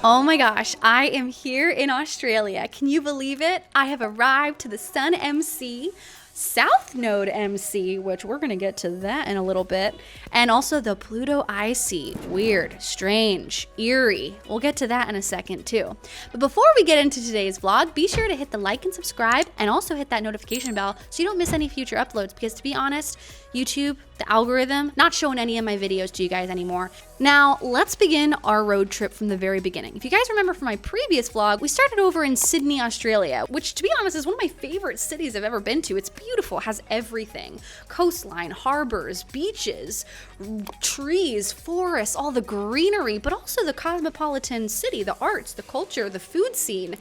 Oh my gosh, I am here in Australia. Can you believe it? I have arrived to the Sun MC, South Node MC, which we're going to get to that in a little bit, and also the Pluto IC. Weird, strange, eerie. We'll get to that in a second too. But before we get into today's vlog, be sure to hit the like and subscribe, and also hit that notification bell so you don't miss any future uploads, because to be honest, YouTube, the algorithm, not showing any of my videos to you guys anymore. Now, let's begin our road trip from the very beginning. If you guys remember from my previous vlog, we started over in Sydney, Australia, which to be honest is one of my favorite cities I've ever been to. It's beautiful, has everything. Coastline, harbors, beaches, trees, forests, all the greenery, but also the cosmopolitan city, the arts, the culture, the food scene.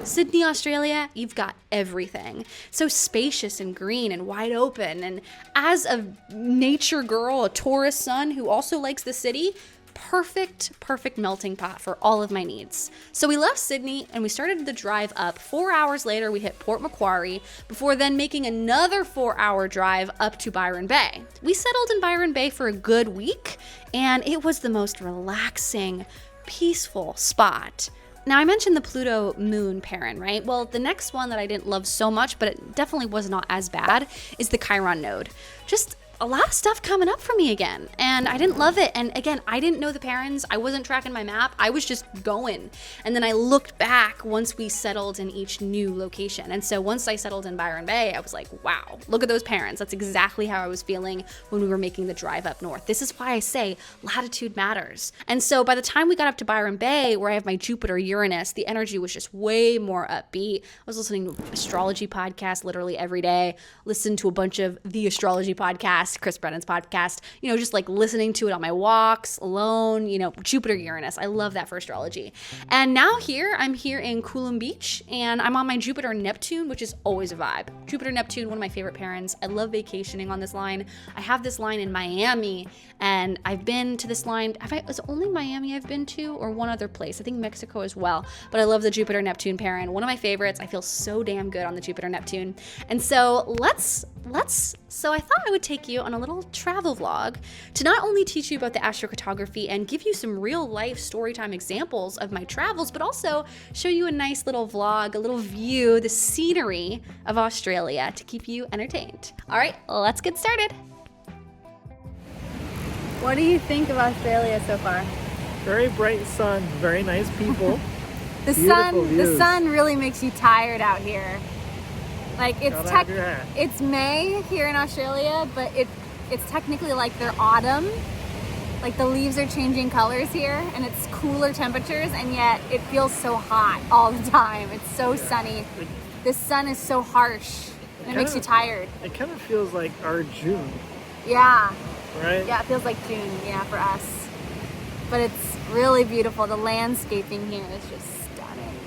Sydney, Australia, you've got everything. So spacious and green and wide open. And as a nature girl, a Taurus sun who also likes the city, perfect melting pot for all of my needs. So we left Sydney and we started the drive up. 4 hours later, we hit Port Macquarie before then making another 4-hour drive up to Byron Bay. We settled in Byron Bay for a good week, and it was the most relaxing, peaceful spot. Now, I mentioned the Pluto moon Paran, right? Well, the next one that I didn't love so much, but it definitely was not as bad, is the Chiron node. Just a lot of stuff coming up for me again, and I didn't love it. And again, I didn't know the Parans. I wasn't tracking my map. I was just going. And then I looked back once we settled in each new location. And so once I settled in Byron Bay, I was like, wow, look at those Parans. That's exactly how I was feeling when we were making the drive up north. This is why I say latitude matters. And so by the time we got up to Byron Bay, where I have my Jupiter Uranus, the energy was just way more upbeat. I was listening to Astrology Podcast literally every day, listened to a bunch of the Astrology Podcast, Chris Brennan's podcast, just like listening to it on my walks, alone, Jupiter Uranus. I love that for astrology. And now I'm here in Coolum Beach, and I'm on my Jupiter Neptune, which is always a vibe. Jupiter Neptune, one of my favorite Parans. I love vacationing on this line. I have this line in Miami, and I've been to this line. Is it only Miami I've been to, or one other place? I think Mexico as well. But I love the Jupiter Neptune Paran. One of my favorites. I feel so damn good on the Jupiter Neptune. And so so I thought I would take you on a little travel vlog to not only teach you about the astrocartography and give you some real life storytime examples of my travels, but also show you a nice little vlog, a little view, the scenery of Australia to keep you entertained. All right, let's get started. What do you think of Australia so far? Very bright sun, very nice people. The sun really makes you tired out here. Like it's May here in Australia, but it's technically like their autumn. Like the leaves are changing colors here, and it's cooler temperatures, and yet it feels so hot all the time. It's so sunny. The sun is so harsh, and it makes you tired. It kind of feels like our June. Yeah. Right? Yeah, it feels like June, for us. But it's really beautiful. The landscaping here is just stunning.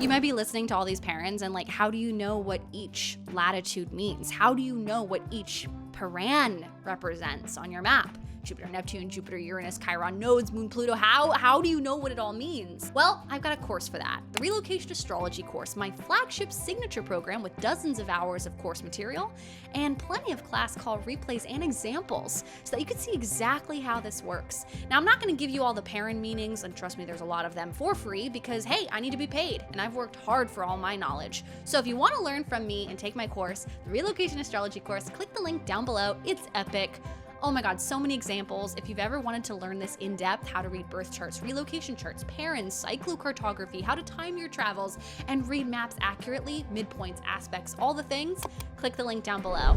You might be listening to all these Parans and like, how do you know what each latitude means? How do you know what each Paran represents on your map? Jupiter, Neptune, Jupiter, Uranus, Chiron, nodes, Moon, Pluto. How do you know what it all means? Well, I've got a course for that. The Relocation Astrology course, my flagship signature program with dozens of hours of course material and plenty of class call replays and examples so that you can see exactly how this works. Now, I'm not going to give you all the Paran meanings, and trust me, there's a lot of them for free because, hey, I need to be paid and I've worked hard for all my knowledge. So if you want to learn from me and take my course, the Relocation Astrology course, click the link down below. It's epic. Oh my God, so many examples. If you've ever wanted to learn this in depth, how to read birth charts, relocation charts, Parans, cyclocartography, how to time your travels, and read maps accurately, midpoints, aspects, all the things, click the link down below.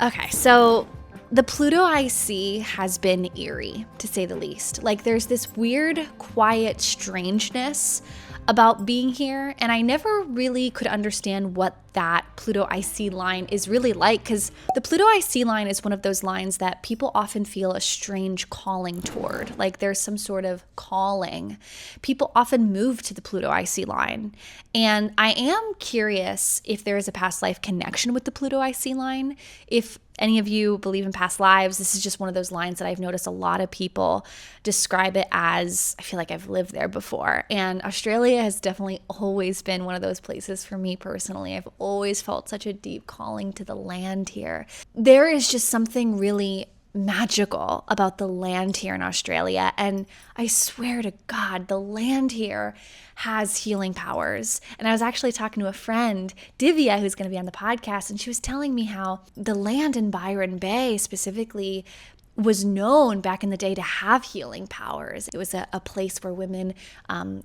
Okay, so the Pluto IC has been eerie, to say the least. Like, there's this weird, quiet strangeness about being here, and I never really could understand what that Pluto IC line is really like, because the Pluto IC line is one of those lines that people often feel a strange calling toward, like there's some sort of calling. People often move to the Pluto IC line, and I am curious if there is a past life connection with the Pluto IC line, if any of you believe in past lives, this is just one of those lines that I've noticed a lot of people describe it as, I feel like I've lived there before. And Australia has definitely always been one of those places for me personally. I've always felt such a deep calling to the land here. There is just something really magical about the land here in Australia. And I swear to God, the land here has healing powers. And I was actually talking to a friend, Divya, who's going to be on the podcast, and she was telling me how the land in Byron Bay specifically was known back in the day to have healing powers. It was a place where women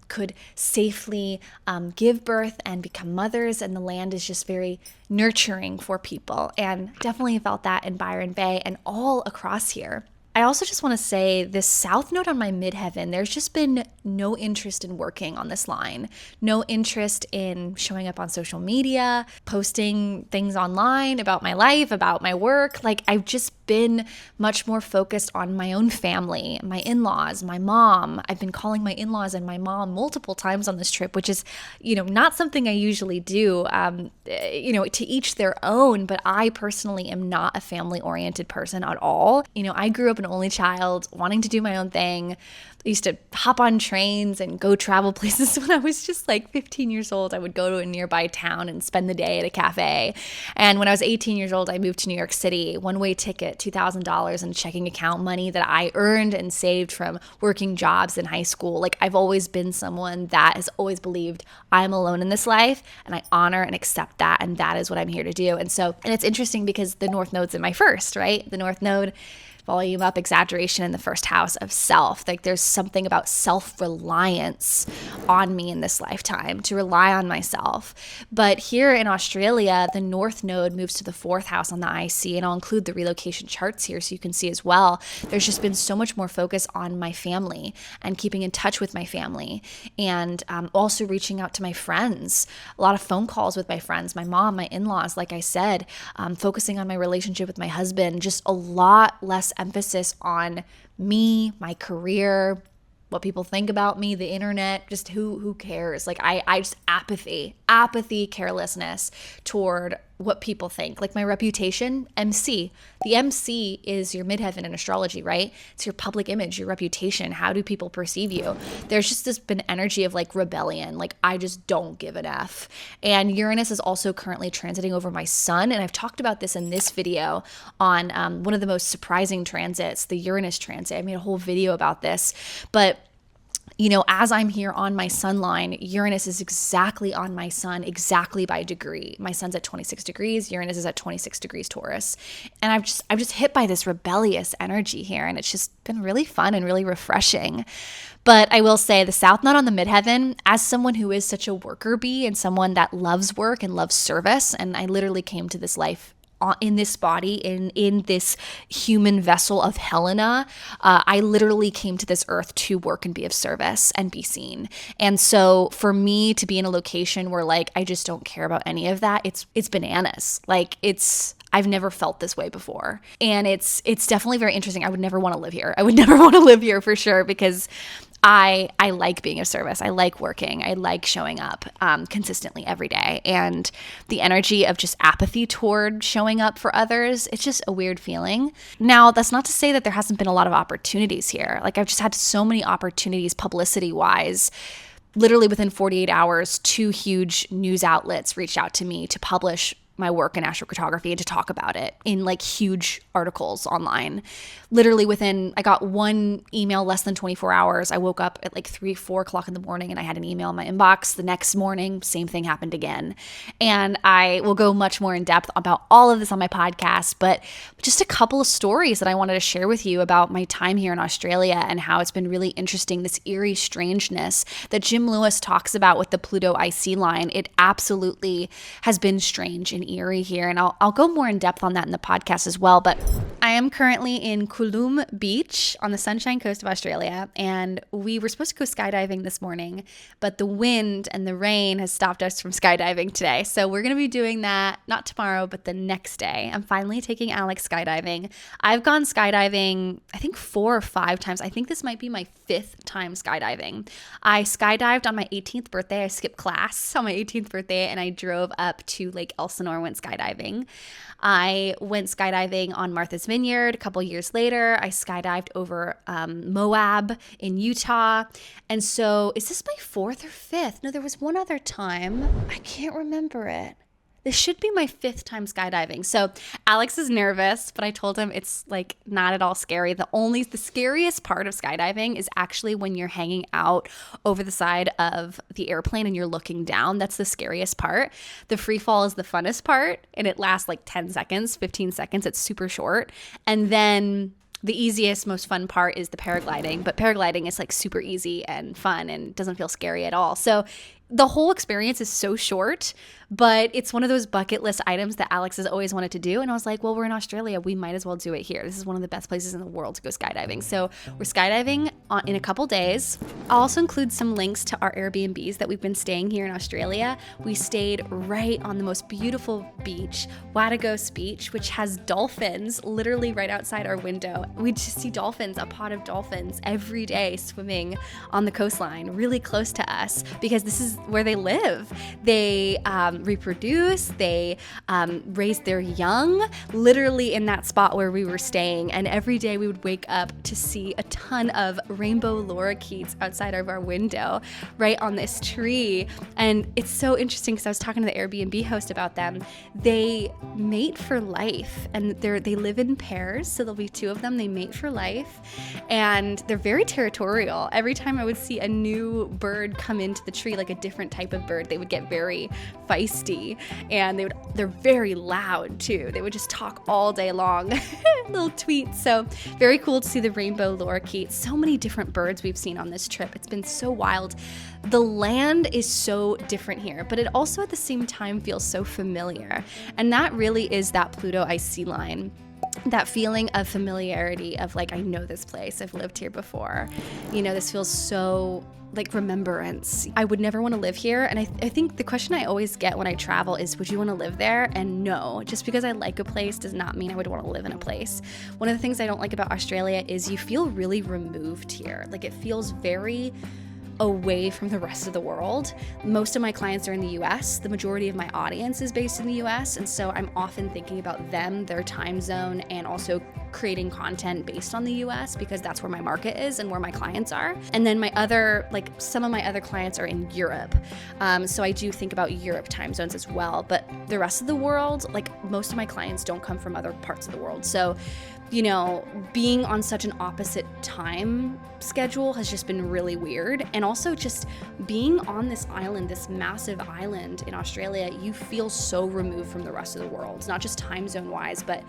could safely give birth and become mothers, and the land is just very nurturing for people. And definitely felt that in Byron Bay and all across here. I also just want to say this south node on my midheaven, there's just been no interest in working on this line, no interest in showing up on social media, posting things online about my life, about my work. Like, I've just been much more focused on my own family, my in-laws, my mom. I've been calling my in-laws and my mom multiple times on this trip, which is, not something I usually do. To each their own, but I personally am not a family-oriented person at all. I grew up an only child, wanting to do my own thing. I used to hop on trains and go travel places when I was just like 15 years old. I would go to a nearby town and spend the day at a cafe. And when I was 18 years old, I moved to New York City, one-way ticket, $2,000 in checking account money that I earned and saved from working jobs in high school. Like, I've always been someone that has always believed I'm alone in this life, and I honor and accept that, and that is what I'm here to do. And it's interesting because the North Node's in my first, right? The North Node, volume up, exaggeration in the first house of self. Like, there's something about self-reliance on me in this lifetime, to rely on myself. But here in Australia, the North Node moves to the fourth house on the IC, and I'll include the relocation charts here so you can see as well. There's just been so much more focus on my family and keeping in touch with my family, and also reaching out to my friends. A lot of phone calls with my friends, my mom, my in-laws, like I said, focusing on my relationship with my husband, just a lot less emphasis on me, my career, what people think about me, the internet, just who cares? Like, I just apathy, carelessness toward what people think. Like, my reputation, MC. The MC is your midheaven in astrology, right? It's your public image, your reputation. How do people perceive you? There's just this been energy of like rebellion. Like, I just don't give an F. And Uranus is also currently transiting over my sun. And I've talked about this in this video on one of the most surprising transits, the Uranus transit. I made a whole video about this. But as I'm here on my sun line, Uranus is exactly on my sun, exactly by degree. My sun's at 26 degrees, Uranus is at 26 degrees Taurus. And I'm just hit by this rebellious energy here, and it's just been really fun and really refreshing. But I will say the South Node on the midheaven, as someone who is such a worker bee and someone that loves work and loves service, and I literally came to this life in this body, in this human vessel of Helena, I literally came to this earth to work and be of service and be seen. And so for me to be in a location where like I just don't care about any of that, it's bananas. Like, I've never felt this way before. And it's definitely very interesting. I would never want to live here. I would never want to live here for sure, because I like being of service. I like working. I like showing up consistently every day. And the energy of just apathy toward showing up for others, it's just a weird feeling. Now, that's not to say that there hasn't been a lot of opportunities here. Like, I've just had so many opportunities publicity-wise. Literally within 48 hours, 2 huge news outlets reached out to me to publish my work in astrocartography and to talk about it in like huge articles online. Literally I got one email less than 24 hours. I woke up at like 4 o'clock in the morning and I had an email in my inbox. The next morning, same thing happened again. And I will go much more in depth about all of this on my podcast, but just a couple of stories that I wanted to share with you about my time here in Australia and how it's been really interesting, this eerie strangeness that Jim Lewis talks about with the Pluto IC line. It absolutely has been strange and eerie here, and I'll go more in depth on that in the podcast as well. But I am currently in Coolum Beach on the Sunshine Coast of Australia, and we were supposed to go skydiving this morning, but the wind and the rain has stopped us from skydiving today. So we're going to be doing that not tomorrow, but the next day. I'm finally taking Alex skydiving. I've gone skydiving, I think 4 or 5 times. I think this might be my 5th time skydiving. I skydived on my 18th birthday. I skipped class on my 18th birthday, and I drove up to Lake Elsinore summer, went skydiving. I went skydiving on Martha's Vineyard. A couple years later, I skydived over Moab in Utah. And so is this my 4th or 5th? No, there was one other time. I can't remember it. This should be my 5th time skydiving. So Alex is nervous, but I told him it's like not at all scary. The scariest part of skydiving is actually when you're hanging out over the side of the airplane and you're looking down. That's the scariest part. The free fall is the funnest part, and it lasts like 10 seconds, 15 seconds. It's super short. And then the easiest, most fun part is the paragliding, but paragliding is like super easy and fun and doesn't feel scary at all. So the whole experience is so short, but it's one of those bucket list items that Alex has always wanted to do. And I was like, well, we're in Australia. We might as well do it here. This is one of the best places in the world to go skydiving. So we're skydiving in a couple days. I'll also include some links to our Airbnbs that we've been staying here in Australia. We stayed right on the most beautiful beach, Wadagos Beach, which has dolphins literally right outside our window. We just see dolphins, a pod of dolphins every day swimming on the coastline really close to us because this is where they live. They reproduce, they raise their young literally in that spot where we were staying. And every day we would wake up to see a ton of rainbow lorikeets outside of our window right on this tree. And it's so interesting because I was talking to the Airbnb host about them. They mate for life, and they live in pairs. So there'll be 2 of them. They mate for life, and they're very territorial. Every time I would see a new bird come into the tree, like a different type of bird, they would get very feisty, and they're very loud too. They would just talk all day long. Little tweets. So very cool to see the rainbow lorikeet. So many different birds we've seen on this trip. It's been so wild. The land is so different here, but it also at the same time feels so familiar. And that really is that Pluto IC line. That feeling of familiarity of like, I know this place, I've lived here before. This feels so like remembrance. I would never want to live here. And I think the question I always get when I travel is, would you want to live there? And no, just because I like a place does not mean I would want to live in a place. One of the things I don't like about Australia is you feel really removed here. Like it feels very away from the rest of the world. Most of my clients are in the US. The majority of my audience is based in the US. And so I'm often thinking about them, their time zone, and also creating content based on the US because that's where my market is and where my clients are. And then some of my other clients are in Europe. So I do think about Europe time zones as well. But the rest of the world, like most of my clients don't come from other parts of the world. So being on such an opposite time schedule has just been really weird. And also just being on this island, this massive island in Australia, you feel so removed from the rest of the world, not just time zone wise, but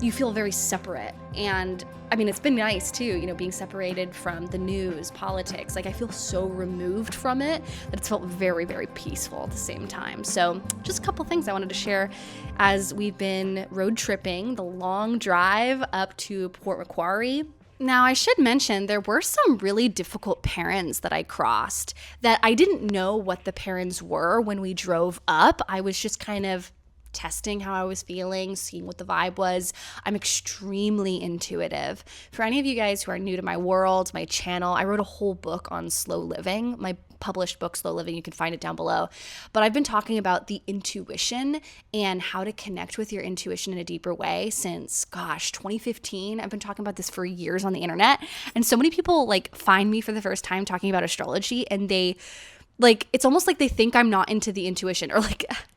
you feel very separate. And I mean, it's been nice too, being separated from the news, politics. Like I feel so removed from it that it's felt very, very peaceful at the same time. So just a couple things I wanted to share as we've been road tripping, the long drive up to Port Macquarie. Now, I should mention there were some really difficult Parans that I crossed that I didn't know what the Parans were when we drove up. I was just kind of testing how I was feeling, seeing what the vibe was. I'm extremely intuitive. For any of you guys who are new to my world, my channel, I wrote a whole book on slow living. My published book, Slow Living, you can find it down below. But I've been talking about the intuition and how to connect with your intuition in a deeper way since, 2015. I've been talking about this for years on the internet. And so many people find me for the first time talking about astrology, and they it's almost like they think I'm not into the intuition, or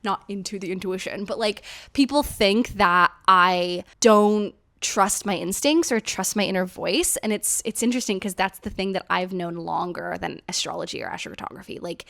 not into the intuition, but people think that I don't trust my instincts or trust my inner voice. And it's interesting because that's the thing that I've known longer than astrology or astrocartography.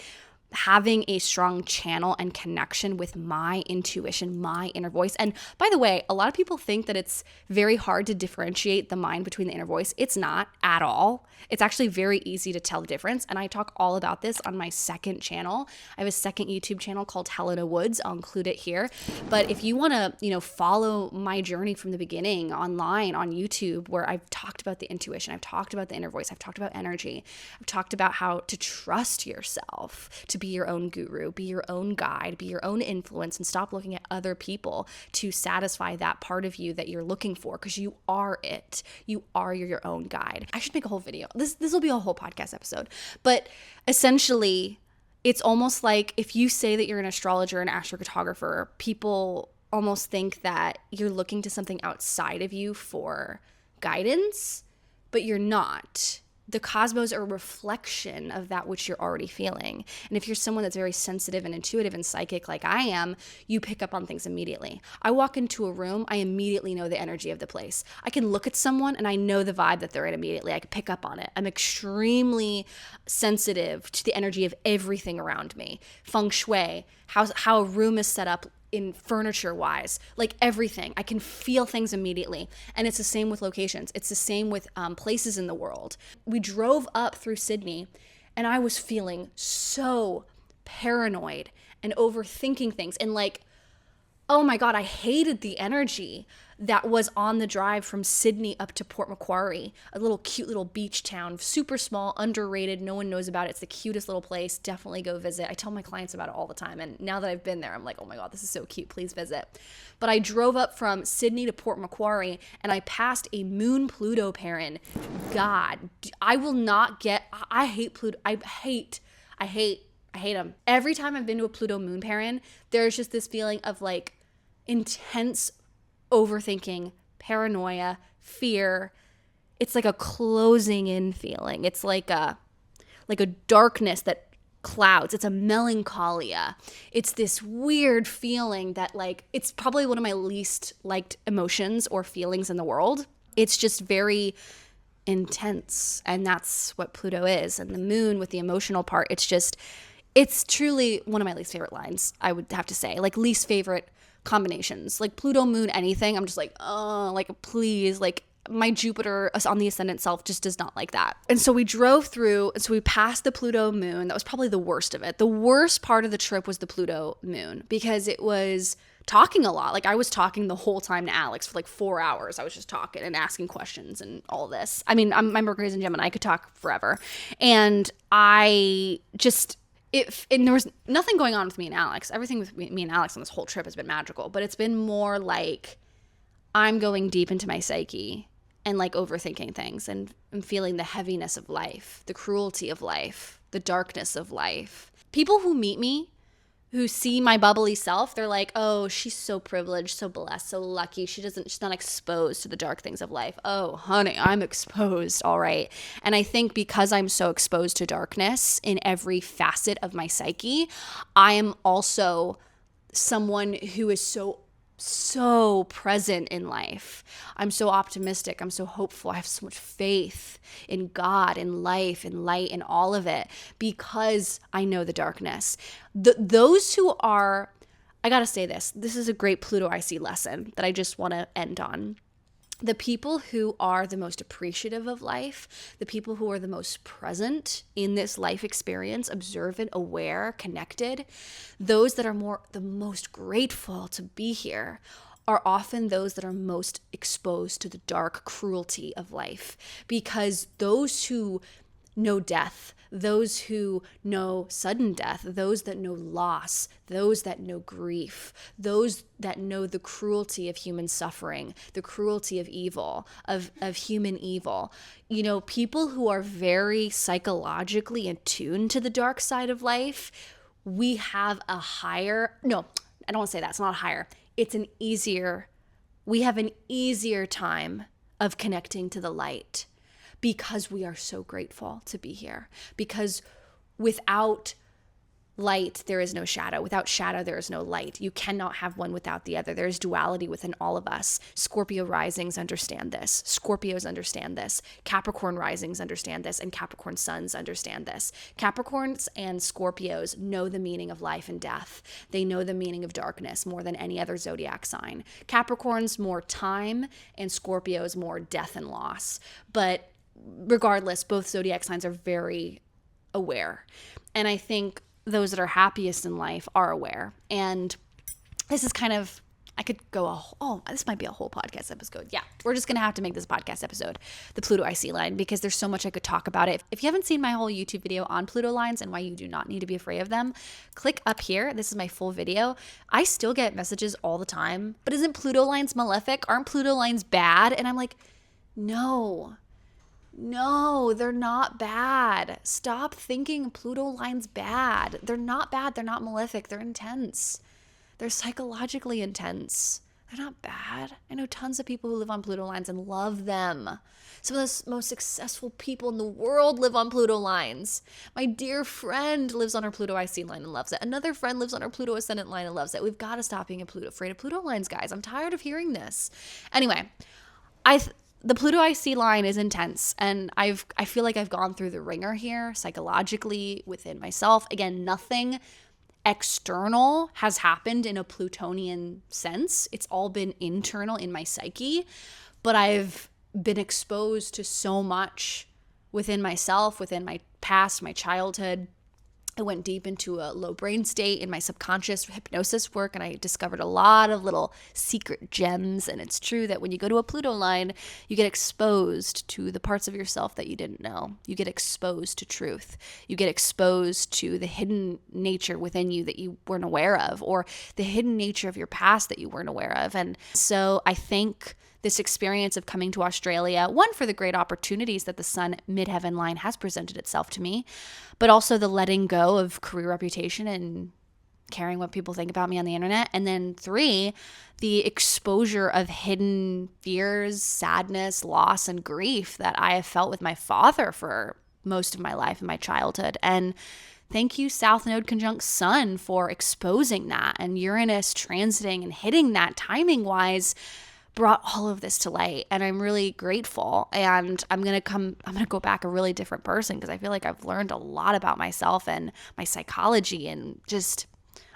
Having a strong channel and connection with my intuition, my inner voice. And by the way, a lot of people think that it's very hard to differentiate the mind between the inner voice. It's not at all. It's actually very easy to tell the difference. And I talk all about this on my second channel. I have a second YouTube channel called Helena Woods. I'll include it here. But if you want to, follow my journey from the beginning online on YouTube, where I've talked about the intuition, I've talked about the inner voice, I've talked about energy, I've talked about how to trust yourself, to be your own guru, be your own guide, be your own influence, and stop looking at other people to satisfy that part of you that you're looking for, because you are it. You are your own guide. I should make a whole video. This will be a whole podcast episode. But essentially, it's almost like if you say that you're an astrologer and astrocartographer, people almost think that you're looking to something outside of you for guidance, but you're not. The cosmos are a reflection of that which you're already feeling. And if you're someone that's very sensitive and intuitive and psychic like I am, you pick up on things immediately. I walk into a room, I immediately know the energy of the place. I can look at someone and I know the vibe that they're in immediately. I can pick up on it. I'm extremely sensitive to the energy of everything around me. Feng shui, how a room is set up in furniture wise, like everything. I can feel things immediately. And it's the same with locations. It's the same with places in the world. We drove up through Sydney and I was feeling so paranoid and overthinking things. And like, oh my God, I hated the energy that was on the drive from Sydney up to Port Macquarie, a little cute little beach town, super small, underrated. No one knows about it. It's the cutest little place. Definitely go visit. I tell my clients about it all the time. And now that I've been there, I'm like, oh my God, this is so cute. Please visit. But I drove up from Sydney to Port Macquarie and I passed a moon Pluto Paran. God, I will not get, I hate Pluto. I hate them. Every time I've been to a Pluto moon Paran, there's just this feeling of like intense overthinking, paranoia, fear. It's like a closing in feeling. It's like a darkness that clouds. It's a melancholia. It's this weird feeling that like, it's probably one of my least liked emotions or feelings in the world. It's just very intense. And that's what Pluto is. And the moon with the emotional part, it's truly one of my least favorite lines, I would have to say. Like least favorite combinations. Like Pluto, moon, anything. I'm just like, oh, like please, like my Jupiter on the ascendant self just does not like that. And so we drove through, and so we passed the Pluto moon. That was probably the worst of it. The worst part of the trip was the Pluto moon because it was talking a lot. Like I was talking the whole time to Alex for like 4 hours. I was just talking and asking questions and all this. I mean, my Mercury's in Gemini. I could talk forever. And and there was nothing going on with me and Alex. Everything with me and Alex on this whole trip has been magical, but it's been more like I'm going deep into my psyche and like overthinking things and feeling the heaviness of life, the cruelty of life, the darkness of life. People who meet me, who see my bubbly self, they're like, oh, she's so privileged, so blessed, so lucky. She's not exposed to the dark things of life. Oh, honey, I'm exposed. All right. And I think because I'm so exposed to darkness in every facet of my psyche, I am also someone who is so present in life. I'm so optimistic. I'm so hopeful. I have so much faith in God, in life, in light, in all of it because I know the darkness. Those who are, I gotta say this is a great Pluto IC lesson that I just want to end on. The people who are the most appreciative of life, the people who are the most present in this life experience, observant, aware, connected, those that are the most grateful to be here are often those that are most exposed to the dark cruelty of life. Because those who know death, those who know sudden death, those that know loss, those that know grief, those that know the cruelty of human suffering, the cruelty of evil, of human evil. You know, people who are very psychologically attuned to the dark side of life, we have a higher, no, I don't want to say that, it's not higher. We have an easier time of connecting to the light. Because we are so grateful to be here. Because without light, there is no shadow. Without shadow, there is no light. You cannot have one without the other. There is duality within all of us. Scorpio risings understand this. Scorpios understand this. Capricorn risings understand this. And Capricorn suns understand this. Capricorns and Scorpios know the meaning of life and death. They know the meaning of darkness more than any other zodiac sign. Capricorns more time and Scorpios more death and loss. But regardless, both zodiac signs are very aware. And I think those that are happiest in life are aware. And this is kind of, I could go, this might be a whole podcast episode. Yeah, we're just going to have to make this podcast episode the Pluto IC line because there's so much I could talk about it. If you haven't seen my whole YouTube video on Pluto lines and why you do not need to be afraid of them, click up here. This is my full video. I still get messages all the time, but isn't Pluto lines malefic? Aren't Pluto lines bad? And I'm like, no, No, they're not bad. Stop thinking Pluto lines bad. They're not bad. They're not malefic. They're intense. They're psychologically intense. They're not bad. I know tons of people who live on Pluto lines and love them. Some of the most successful people in the world live on Pluto lines. My dear friend lives on her Pluto IC line and loves it. Another friend lives on her Pluto Ascendant line and loves it. We've got to stop being afraid of Pluto lines, guys. I'm tired of hearing this. Anyway, the Pluto IC line is intense, and I feel like I've gone through the ringer here psychologically within myself. Again, nothing external has happened in a Plutonian sense. It's all been internal in my psyche, but I've been exposed to so much within myself, within my past, my childhood. I went deep into a low brain state in my subconscious hypnosis work, and I discovered a lot of little secret gems. And it's true that when you go to a Pluto line, you get exposed to the parts of yourself that you didn't know. You get exposed to truth. You get exposed to the hidden nature within you that you weren't aware of, or the hidden nature of your past that you weren't aware of. And so I think this experience of coming to Australia, one, for the great opportunities that the Sun midheaven line has presented itself to me, but also the letting go of career reputation and caring what people think about me on the internet. And then 3, the exposure of hidden fears, sadness, loss, and grief that I have felt with my father for most of my life in my childhood. And thank you, South Node conjunct Sun, for exposing that. And Uranus transiting and hitting that timing-wise brought all of this to light, and I'm really grateful. And I'm gonna go back a really different person, because I feel like I've learned a lot about myself and my psychology and just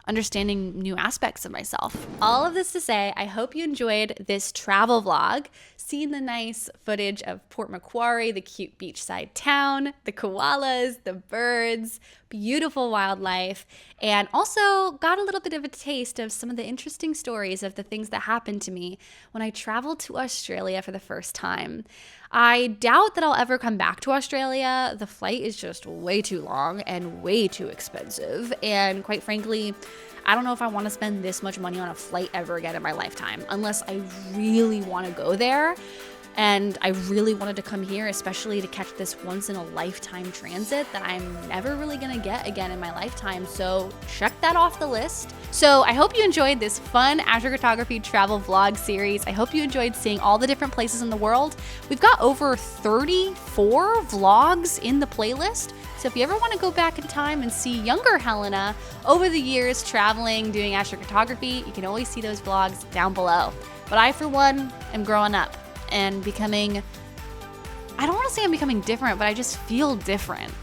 understanding new aspects of myself. All of this to say, I hope you enjoyed this travel vlog, seeing the nice footage of Port Macquarie, the cute beachside town, the koalas, the birds, beautiful wildlife, and also got a little bit of a taste of some of the interesting stories of the things that happened to me when I traveled to Australia for the first time. I doubt that I'll ever come back to Australia. The flight is just way too long and way too expensive. And quite frankly, I don't know if I want to spend this much money on a flight ever again in my lifetime, unless I really want to go there. And I really wanted to come here, especially to catch this once-in-a-lifetime transit that I'm never really going to get again in my lifetime. So check that off the list. So I hope you enjoyed this fun astrocartography travel vlog series. I hope you enjoyed seeing all the different places in the world. We've got over 34 vlogs in the playlist. So if you ever want to go back in time and see younger Helena over the years traveling, doing astrocartography, you can always see those vlogs down below. But I, for one, am growing up and becoming, I don't want to say I'm becoming different, but I just feel different.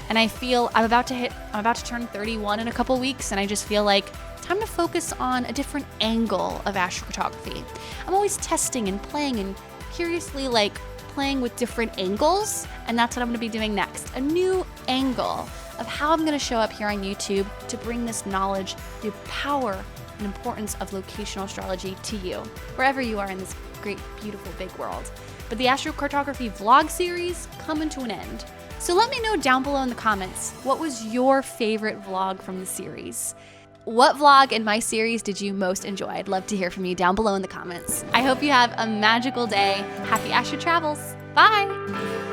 And I feel I'm about to turn 31 in a couple weeks, and I just feel like time to focus on a different angle of astrocartography. I'm always testing and playing and curiously playing with different angles, and that's what I'm going to be doing next. A new angle of how I'm going to show up here on YouTube to bring this knowledge, the power and importance of locational astrology to you, wherever you are in this great, beautiful, big world. But the astrocartography vlog series coming to an end. So let me know down below in the comments, what was your favorite vlog from the series? What vlog in my series did you most enjoy? I'd love to hear from you down below in the comments. I hope you have a magical day. Happy astro travels. Bye.